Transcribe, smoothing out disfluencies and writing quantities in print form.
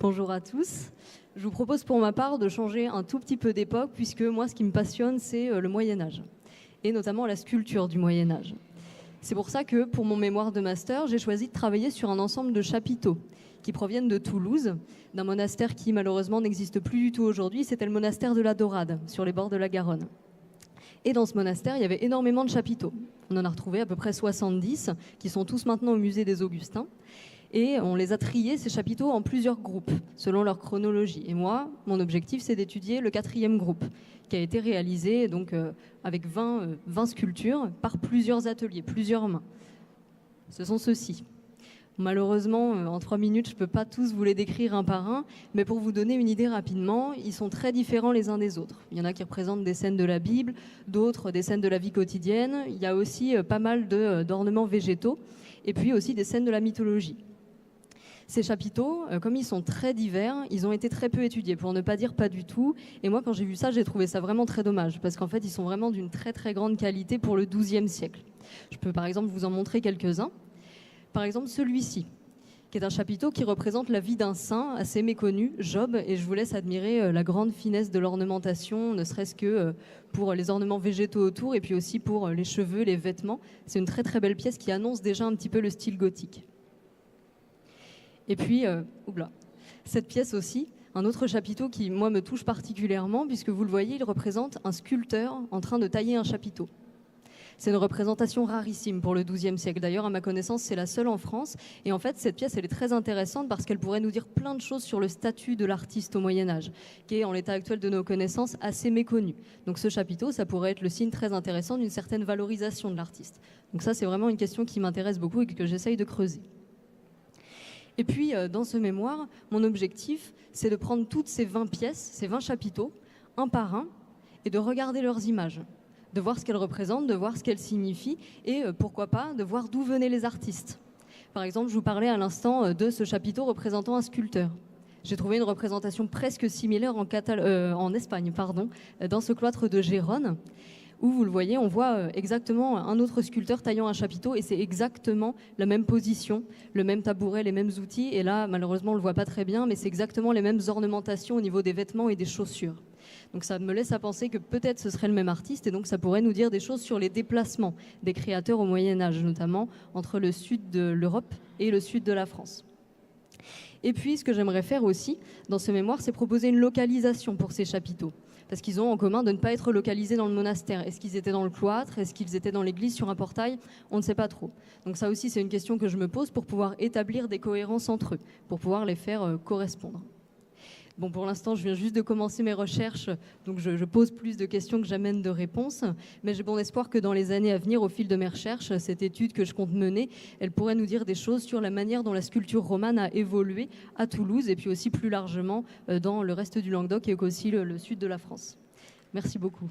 Bonjour à tous. Je vous propose pour ma part de changer un tout petit peu d'époque puisque moi ce qui me passionne c'est le Moyen-Âge et notamment la sculpture du Moyen-Âge. C'est pour ça que pour mon mémoire de master, j'ai choisi de travailler sur un ensemble de chapiteaux qui proviennent de Toulouse, d'un monastère qui malheureusement n'existe plus du tout aujourd'hui, c'était le monastère de la Dorade sur les bords de la Garonne. Et dans ce monastère, il y avait énormément de chapiteaux. On en a retrouvé à peu près 70 qui sont tous maintenant au musée des Augustins. Et on les a triés, ces chapiteaux, en plusieurs groupes, selon leur chronologie. Et moi, mon objectif, c'est d'étudier le 4e groupe, qui a été réalisé donc, avec 20 sculptures par plusieurs ateliers, plusieurs mains. Ce sont ceux-ci. Malheureusement, en 3 minutes, je ne peux pas tous vous les décrire un par un, mais pour vous donner une idée rapidement, ils sont très différents les uns des autres. Il y en a qui représentent des scènes de la Bible, d'autres des scènes de la vie quotidienne. Il y a aussi pas mal d'ornements végétaux, et puis aussi des scènes de la mythologie. Ces chapiteaux, comme ils sont très divers, ils ont été très peu étudiés, pour ne pas dire pas du tout. Et moi, quand j'ai vu ça, j'ai trouvé ça vraiment très dommage, parce qu'en fait, ils sont vraiment d'une très très grande qualité pour le XIIe siècle. Je peux par exemple vous en montrer quelques-uns. Par exemple, celui-ci, qui est un chapiteau qui représente la vie d'un saint assez méconnu, Job, et je vous laisse admirer la grande finesse de l'ornementation, ne serait-ce que pour les ornements végétaux autour, et puis aussi pour les cheveux, les vêtements. C'est une très très belle pièce qui annonce déjà un petit peu le style gothique. Et puis, cette pièce aussi, un autre chapiteau qui, moi, me touche particulièrement, puisque vous le voyez, il représente un sculpteur en train de tailler un chapiteau. C'est une représentation rarissime pour le XIIe siècle. D'ailleurs, à ma connaissance, c'est la seule en France. Et en fait, cette pièce, elle est très intéressante parce qu'elle pourrait nous dire plein de choses sur le statut de l'artiste au Moyen-Âge, qui est, en l'état actuel de nos connaissances, assez méconnu. Donc ce chapiteau, ça pourrait être le signe très intéressant d'une certaine valorisation de l'artiste. Donc ça, c'est vraiment une question qui m'intéresse beaucoup et que j'essaye de creuser. Et puis, dans ce mémoire, mon objectif, c'est de prendre toutes ces 20 pièces, ces 20 chapiteaux, un par un, et de regarder leurs images, de voir ce qu'elles représentent, de voir ce qu'elles signifient, et pourquoi pas, de voir d'où venaient les artistes. Par exemple, je vous parlais à l'instant de ce chapiteau représentant un sculpteur. J'ai trouvé une représentation presque similaire en Espagne, dans ce cloître de Gérone, où vous le voyez, on voit exactement un autre sculpteur taillant un chapiteau et c'est exactement la même position, le même tabouret, les mêmes outils. Et là, malheureusement, on ne le voit pas très bien, mais c'est exactement les mêmes ornementations au niveau des vêtements et des chaussures. Donc ça me laisse à penser que peut-être ce serait le même artiste et donc ça pourrait nous dire des choses sur les déplacements des créateurs au Moyen-Âge, notamment entre le sud de l'Europe et le sud de la France. Et puis, ce que j'aimerais faire aussi dans ce mémoire, c'est proposer une localisation pour ces chapiteaux. Parce qu'ils ont en commun de ne pas être localisés dans le monastère. Est-ce qu'ils étaient dans le cloître? Est-ce qu'ils étaient dans l'église sur un portail? On ne sait pas trop. Donc ça aussi, c'est une question que je me pose pour pouvoir établir des cohérences entre eux, pour pouvoir les faire correspondre. Bon, pour l'instant, je viens juste de commencer mes recherches, donc je pose plus de questions que j'amène de réponses. Mais j'ai bon espoir que dans les années à venir, au fil de mes recherches, cette étude que je compte mener, elle pourrait nous dire des choses sur la manière dont la sculpture romane a évolué à Toulouse et puis aussi plus largement dans le reste du Languedoc et aussi le sud de la France. Merci beaucoup.